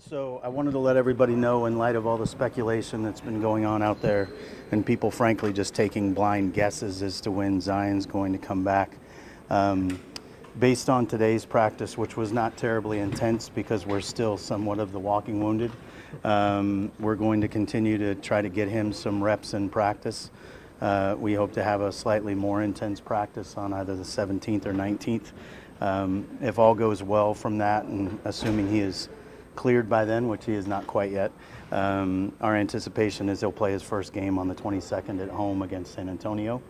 So I wanted to let everybody know, in light of all the speculation that's been going on out there, and people frankly just taking blind guesses as to when Zion's going to come back. Um, Based on today's practice, which was not terribly intense because we're still somewhat of the walking wounded, we're going to continue to try to get him some reps in practice. We hope to have a slightly more intense practice on either the 17th or 19th. If all goes well from that, and assuming he is cleared by then, which he is not quite yet, our anticipation is he'll play his first game on the 22nd at home against San Antonio.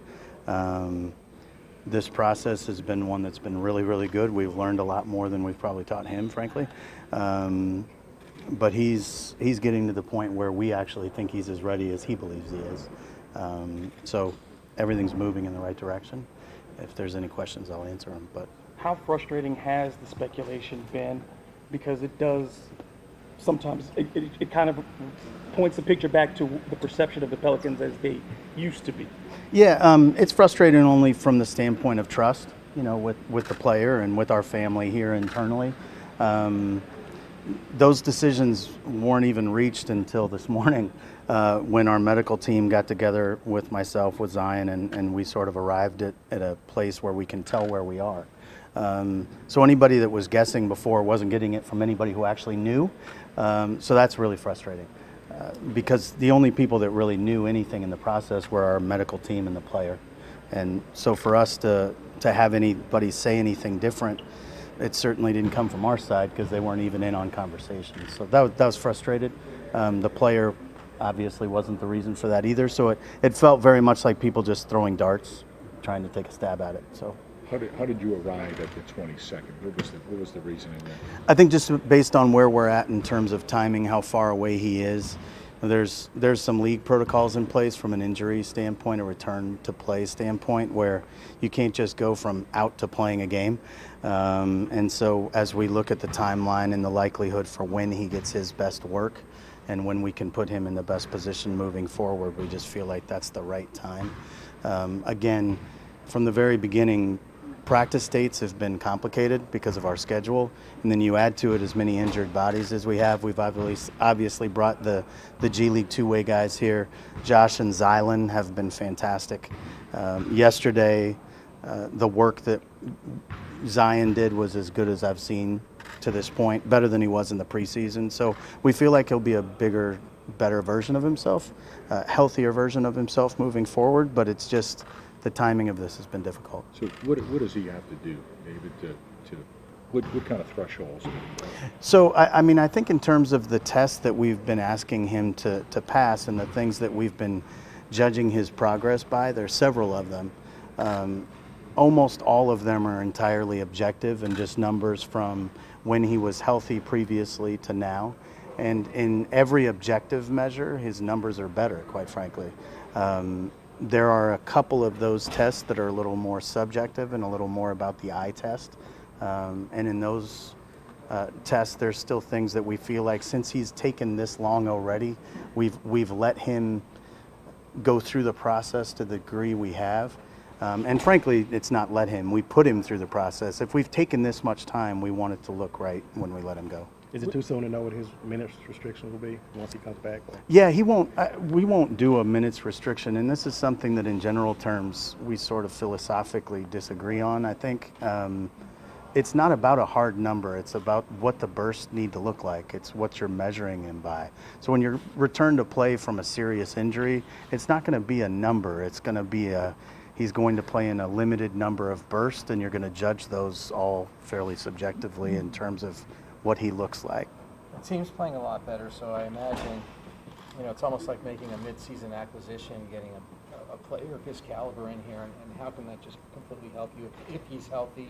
This process has been one that's been really, really good. We've learned a lot more than we've probably taught him, frankly. But he's getting to the point where we actually think he's as ready as he believes he is. So everything's moving in the right direction. If there's any questions, I'll answer them. But how frustrating has the speculation been? Because it does sometimes, it kind of points the picture back to the perception of the Pelicans as they used to be. yeah, it's frustrating only from the standpoint of trust, with the player and with our family here internally. Those decisions weren't even reached until this morning when our medical team got together with myself, with Zion, and we sort of arrived at a place where we can tell where we are. So anybody that was guessing before wasn't getting it from anybody who actually knew. So that's really frustrating because the only people that really knew anything in the process were our medical team and the player. And so for us to have anybody say anything different, it certainly didn't come from our side because they weren't even in on conversations. So that was frustrated. The player obviously wasn't the reason for that either. So it felt very much like people just throwing darts, trying to take a stab at it. So. How did you arrive at the 22nd? What was the reasoning there? I think just based on where we're at in terms of timing, how far away he is, there's some league protocols in place from an injury standpoint, a return to play standpoint, where you can't just go from out to playing a game. And so as we look at the timeline and the likelihood for when he gets his best work and when we can put him in the best position moving forward, we just feel like that's the right time. Again, from the very beginning, practice dates have been complicated because of our schedule, and then you add to it as many injured bodies as we have. We've obviously brought the G League two-way guys here. Josh and Zylan have been fantastic. Yesterday, the work that Zion did was as good as I've seen to this point, better than he was in the preseason. So we feel like he'll be a bigger, better version of himself, healthier version of himself moving forward, but it's just the timing of this has been difficult. So what does he have to do, David, what kind of thresholds? So, I think in terms of the tests that we've been asking him to pass and the things that we've been judging his progress by, there's several of them. Almost all of them are entirely objective and just numbers from when he was healthy previously to now. And in every objective measure, his numbers are better, quite frankly. There are a couple of those tests that are a little more subjective and a little more about the eye test. And in those tests, there's still things that we feel like, since he's taken this long already, we've let him go through the process to the degree we have. And frankly, it's not let him. We put him through the process. If we've taken this much time, we want it to look right when we let him go. Is it too soon to know what his minutes restriction will be once he comes back? Yeah, he won't. We won't do a minutes restriction, and this is something that, in general terms, we sort of philosophically disagree on. I think it's not about a hard number. It's about what the bursts need to look like. It's what you're measuring him by. So when you're returned to play from a serious injury, it's not going to be a number. It's going to be he's going to play in a limited number of bursts, and you're going to judge those all fairly subjectively in terms of what he looks like. The team's playing a lot better, so I imagine, it's almost like making a mid-season acquisition, getting a player of his caliber in here, and how can that just completely help you if he's healthy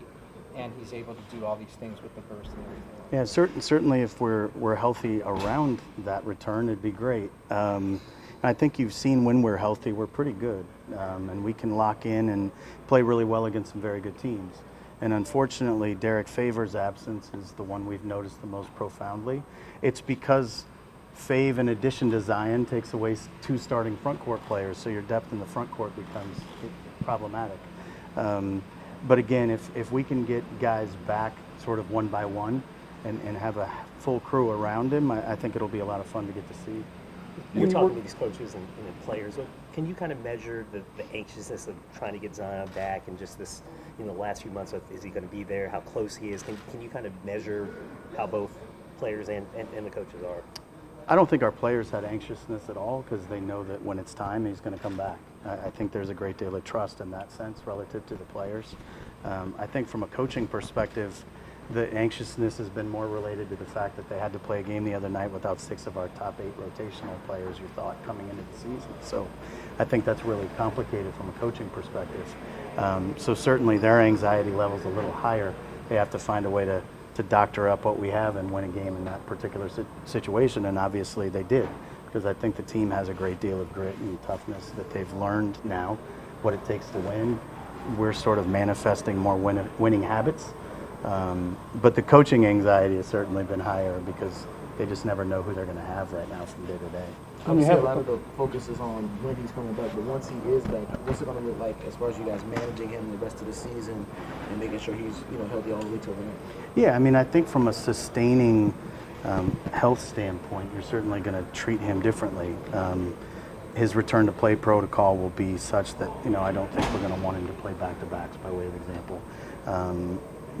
and he's able to do all these things with the burst and everything? Yeah, certainly if we're healthy around that return, it'd be great. I think you've seen when we're healthy, we're pretty good, and we can lock in and play really well against some very good teams. And unfortunately, Derek Favors' absence is the one we've noticed the most profoundly. It's because Fave, in addition to Zion, takes away two starting front court players, so your depth in the front court becomes problematic. But again, if we can get guys back sort of one by one, and have a full crew around him, I think it'll be a lot of fun to get to see. You're talking to these coaches and players. Can you kind of measure the anxiousness of trying to get Zion back and just this, the last few months of is he going to be there, how close he is? Can you kind of measure how both players and the coaches are? I don't think our players had anxiousness at all because they know that when it's time, he's going to come back. I think there's a great deal of trust in that sense relative to the players. I think from a coaching perspective, the anxiousness has been more related to the fact that they had to play a game the other night without 6 of our top 8 rotational players, you thought, coming into the season. So I think that's really complicated from a coaching perspective. So certainly their anxiety level's a little higher. They have to find a way to doctor up what we have and win a game in that particular situation, and obviously they did, because I think the team has a great deal of grit and toughness that they've learned now what it takes to win. We're sort of manifesting more winning habits. But the coaching anxiety has certainly been higher because they just never know who they're going to have right now from day to day. Obviously, a lot of the focus is on when he's coming back, but once he is back, what's it going to look like as far as you guys managing him the rest of the season and making sure he's healthy all the way till the end? Yeah, I mean, I think from a sustaining health standpoint, you're certainly going to treat him differently. His return to play protocol will be such that I don't think we're going to want him to play back-to-backs by way of example.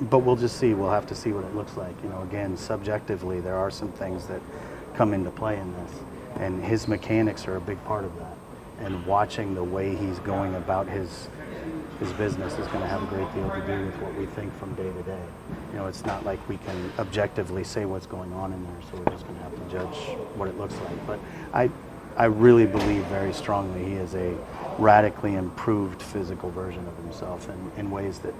But we'll just see. We'll have to see what it looks like. Again, subjectively, there are some things that come into play in this, and his mechanics are a big part of that. And watching the way he's going about his business is going to have a great deal to do with what we think from day to day. It's not like we can objectively say what's going on in there, so we're just going to have to judge what it looks like. But I really believe very strongly he is a radically improved physical version of himself in ways that,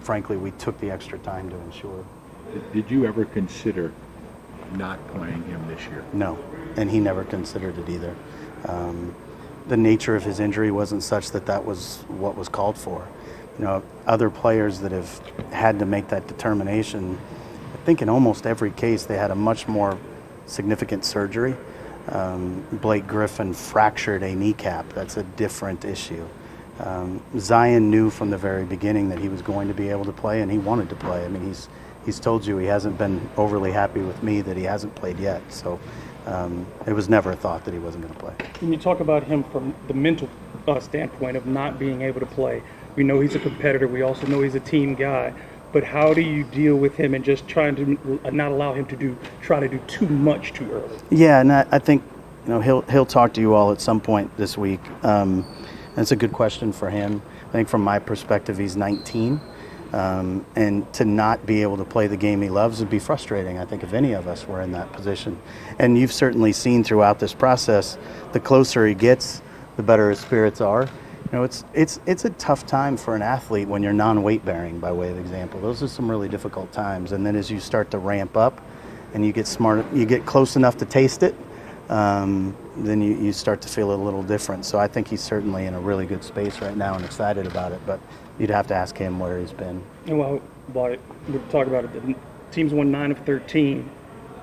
frankly, we took the extra time to ensure. Did you ever consider not playing him this year? No, and he never considered it either. The nature of his injury wasn't such that was what was called for. Other players that have had to make that determination, I think in almost every case they had a much more significant surgery. Blake Griffin fractured a kneecap. That's a different issue. Zion knew from the very beginning that he was going to be able to play, and he wanted to play. I mean, he's told you he hasn't been overly happy with me that he hasn't played yet. So it was never a thought that he wasn't going to play. When you talk about him from the mental standpoint of not being able to play, we know he's a competitor. We also know he's a team guy. But how do you deal with him and just trying to not allow him to try to do too much too early? Yeah, and I think he'll talk to you all at some point this week. That's a good question for him. I think from my perspective, he's 19. And to not be able to play the game he loves would be frustrating, I think, if any of us were in that position. And you've certainly seen throughout this process, the closer he gets, the better his spirits are. It's a tough time for an athlete when you're non-weight bearing, by way of example. Those are some really difficult times. And then as you start to ramp up and you get smart, you get close enough to taste it, then you start to feel a little different. So I think he's certainly in a really good space right now and excited about it. But you'd have to ask him where he's been. And while we talk about it, the team's won 9 of 13.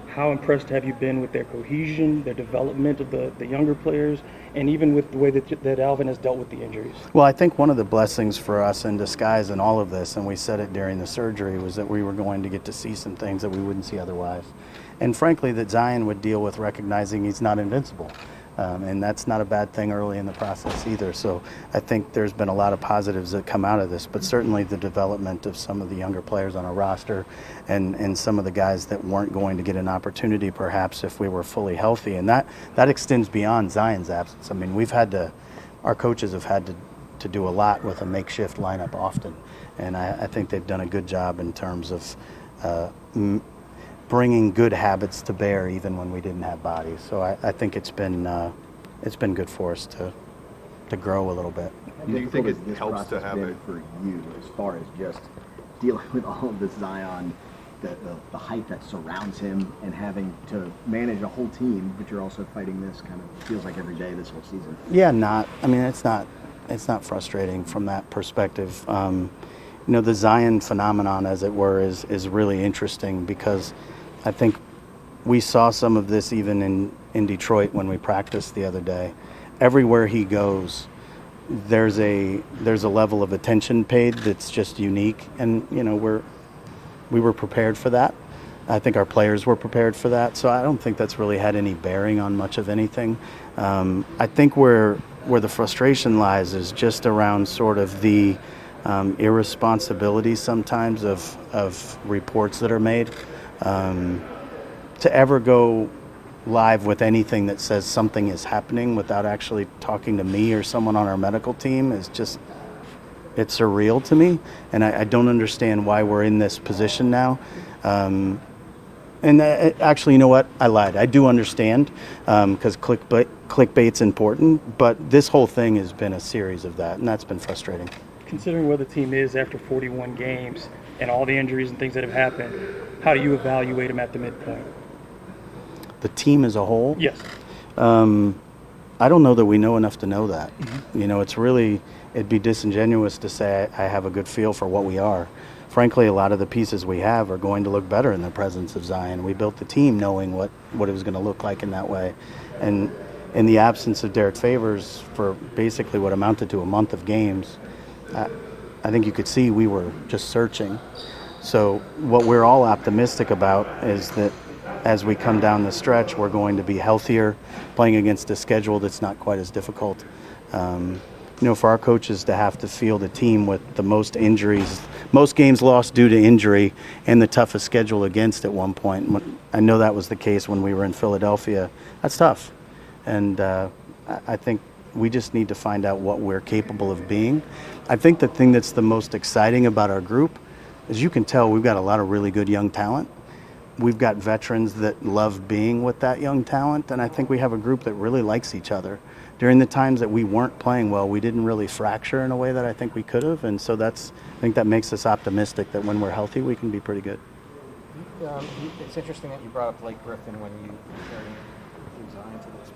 How impressed have you been with their cohesion, their development of the younger players, and even with the way that Alvin has dealt with the injuries? Well, I think one of the blessings for us in disguise in all of this, and we said it during the surgery, was that we were going to get to see some things that we wouldn't see otherwise. And frankly, that Zion would deal with recognizing he's not invincible. And that's not a bad thing early in the process either. So I think there's been a lot of positives that come out of this, but certainly the development of some of the younger players on our roster and some of the guys that weren't going to get an opportunity perhaps if we were fully healthy. And that extends beyond Zion's absence. I mean, our coaches have had to do a lot with a makeshift lineup often. And I think they've done a good job in terms of bringing good habits to bear even when we didn't have bodies. So I think it's been good for us to grow a little bit. Do you think it helps to have it for you as far as just dealing with all of this Zion, the hype that surrounds him, and having to manage a whole team, but you're also fighting this kind of feels like every day this whole season? Yeah, it's not frustrating from that perspective. The Zion phenomenon, as it were, is really interesting because I think we saw some of this even in Detroit when we practiced the other day. Everywhere he goes, there's a level of attention paid that's just unique, and we were prepared for that. I think our players were prepared for that, so I don't think that's really had any bearing on much of anything. I think where the frustration lies is just around sort of the irresponsibility sometimes of reports that are made. To ever go live with anything that says something is happening without actually talking to me or someone on our medical team is just, it's surreal to me, and I don't understand why we're in this position now. Actually, you know what? I lied. I do understand because clickbait's important, but this whole thing has been a series of that, and that's been frustrating. Considering where the team is after 41 games and all the injuries and things that have happened, how do you evaluate them at the midpoint? The team as a whole? Yes. I don't know that we know enough to know that. You know, it'd be disingenuous to say I have a good feel for what we are. Frankly, a lot of the pieces we have are going to look better in the presence of Zion. We built the team knowing what it was going to look like in that way. And in the absence of Derek Favors for basically what amounted to a month of games, I think you could see we were just searching. So what we're all optimistic about is that as we come down the stretch, we're going to be healthier, playing against a schedule that's not quite as difficult. You know, for our coaches to have to field a team with the most injuries, most games lost due to injury, and the toughest schedule against at one point. I know that was the case when we were in Philadelphia. That's tough. And I think we just need to find out what we're capable of being. I think the thing that's the most exciting about our group is you can tell we've got a lot of really good young talent. We've got veterans that love being with that young talent, and I think we have a group that really likes each other. During the times that we weren't playing well, we didn't really fracture in a way that I think we could have, and so I think that makes us optimistic that when we're healthy, we can be pretty good. It's interesting that you brought up Blake Griffin when you compared Zion to this.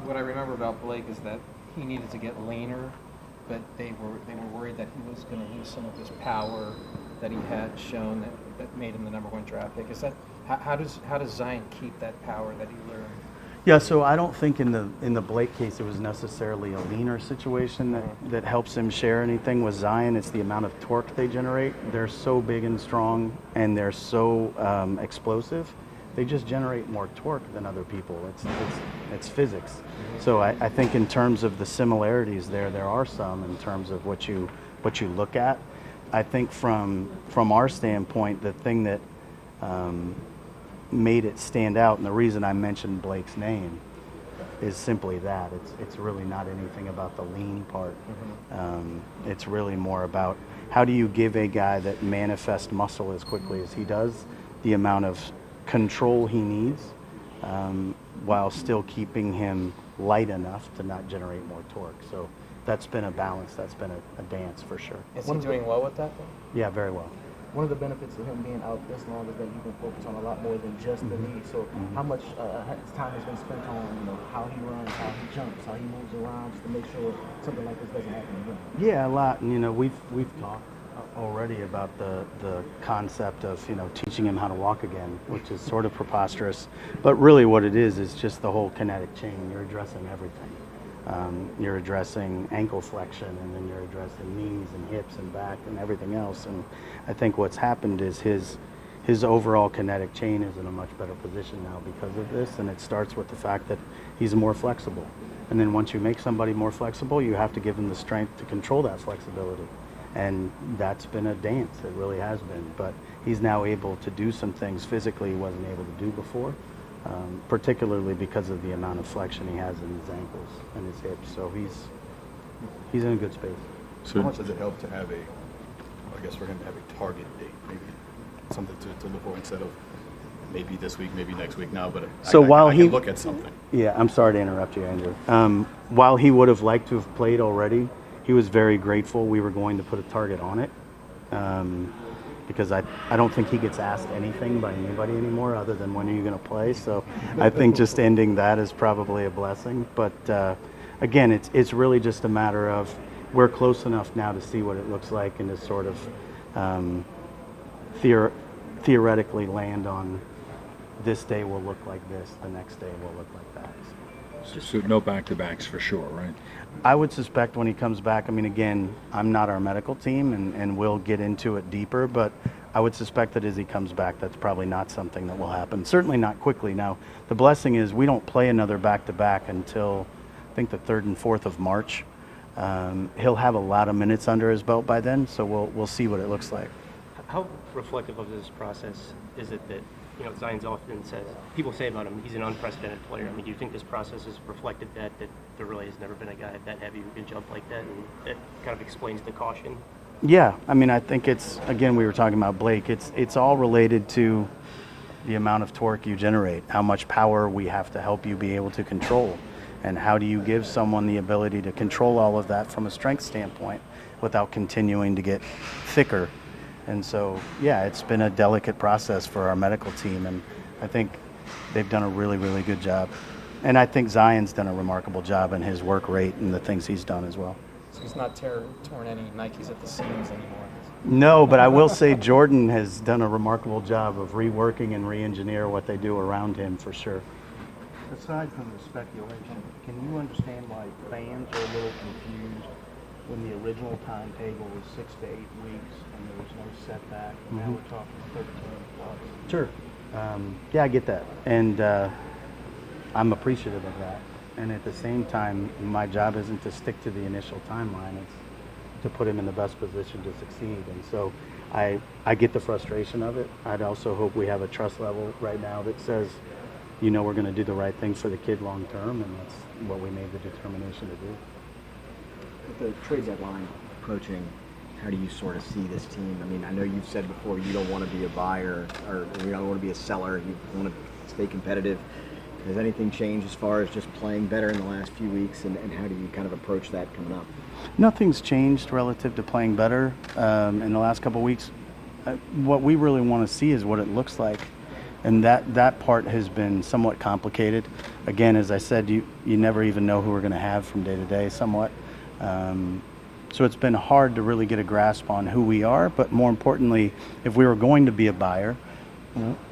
What I remember about Blake is that he needed to get leaner, but they were worried that he was going to lose some of his power that he had shown that made him the #1 draft pick. Is that how does Zion keep that power that he learned? Yeah, so I don't think in the Blake case it was necessarily a leaner situation that helps him share anything with Zion. It's the amount of torque they generate. They're so big and strong, and they're so explosive. They just generate more torque than other people. It's physics. So I think in terms of the similarities there are some in terms of what you look at. I think from our standpoint, the thing that made it stand out, and the reason I mentioned Blake's name is simply that. It's really not anything about the lean part. It's really more about how do you give a guy that manifests muscle as quickly as he does the amount of control he needs while still keeping him light enough to not generate more torque. So that's been a balance. That's been a dance for sure. Is he doing well with that, though? Yeah, very well. One of the benefits of him being out this long is that you can focus on a lot more than just the knee. So how much time has been spent on how he runs, how he jumps, how he moves around, just to make sure something like this doesn't happen again? Yeah, a lot. And we've talked already about the concept of teaching him how to walk again, which is sort of preposterous. But really, what it is just the whole kinetic chain. You're addressing everything. You're addressing ankle flexion, and then you're addressing knees and hips and back and everything else. And I think what's happened is his overall kinetic chain is in a much better position now because of this, and it starts with the fact that he's more flexible. And then once you make somebody more flexible, you have to give them the strength to control that flexibility. And that's been a dance, it really has been. But he's now able to do some things physically he wasn't able to do before. Particularly because of the amount of flexion he has in his ankles and his hips. So he's in a good space. So how much does it help to have I guess we're going to have a target date, maybe something to look for instead of maybe this week, maybe next week now, but so I can look at something. Yeah, I'm sorry to interrupt you, Andrew. While he would have liked to have played already, he was very grateful we were going to put a target on it. Because I don't think he gets asked anything by anybody anymore other than when are you going to play. So I think just ending that is probably a blessing. But again, it's really just a matter of we're close enough now to see what it looks like and to sort of theoretically land on this day will look like this, the next day will look like that. So no back-to-backs for sure, right? I would suspect when he comes back, I mean, again, I'm not our medical team, and we'll get into it deeper, but I would suspect that as he comes back, that's probably not something that will happen. Certainly not quickly. Now, the blessing is we don't play another back-to-back until I think the 3rd and 4th of March. He'll have a lot of minutes under his belt by then, so we'll see what it looks like. How reflective of this process is it that, Zion's often says, people say about him, he's an unprecedented player. I mean, do you think this process has reflected that there really has never been a guy that heavy who can jump like that, and that kind of explains the caution? Yeah, I mean, I think it's, again, we were talking about Blake, it's all related to the amount of torque you generate, how much power we have to help you be able to control, and how do you give someone the ability to control all of that from a strength standpoint without continuing to get thicker. And so, yeah, it's been a delicate process for our medical team, and I think they've done a really, really good job. And I think Zion's done a remarkable job in his work rate and the things he's done as well. So he's not torn any Nikes at the seams anymore. No, but I will say Jordan has done a remarkable job of reworking and re-engineer what they do around him for sure. Aside from the speculation, can you understand why fans are a little confused when the original timetable was 6 to 8 weeks and there was no setback, and now we're talking 13 plus? Sure. Yeah, I get that. And I'm appreciative of that. And at the same time, my job isn't to stick to the initial timeline. It's to put him in the best position to succeed. And so I get the frustration of it. I'd also hope we have a trust level right now that says, we're going to do the right thing for the kid long term, and that's what we made the determination to do. With the trade deadline approaching, how do you sort of see this team? I mean, I know you've said before you don't want to be a buyer or you don't want to be a seller. You want to stay competitive. Has anything changed as far as just playing better in the last few weeks, and how do you kind of approach that coming up? Nothing's changed relative to playing better in the last couple of weeks. What we really want to see is what it looks like. And that part has been somewhat complicated. Again, as I said, you never even know who we're going to have from day to day somewhat. So it's been hard to really get a grasp on who we are, but more importantly, if we were going to be a buyer,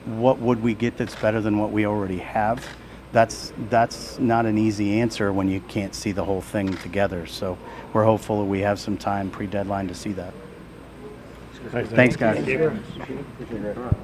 what would we get that's better than what we already have? That's not an easy answer when you can't see the whole thing together. So we're hopeful that we have some time pre-deadline to see that. Thanks, guys. Thank you.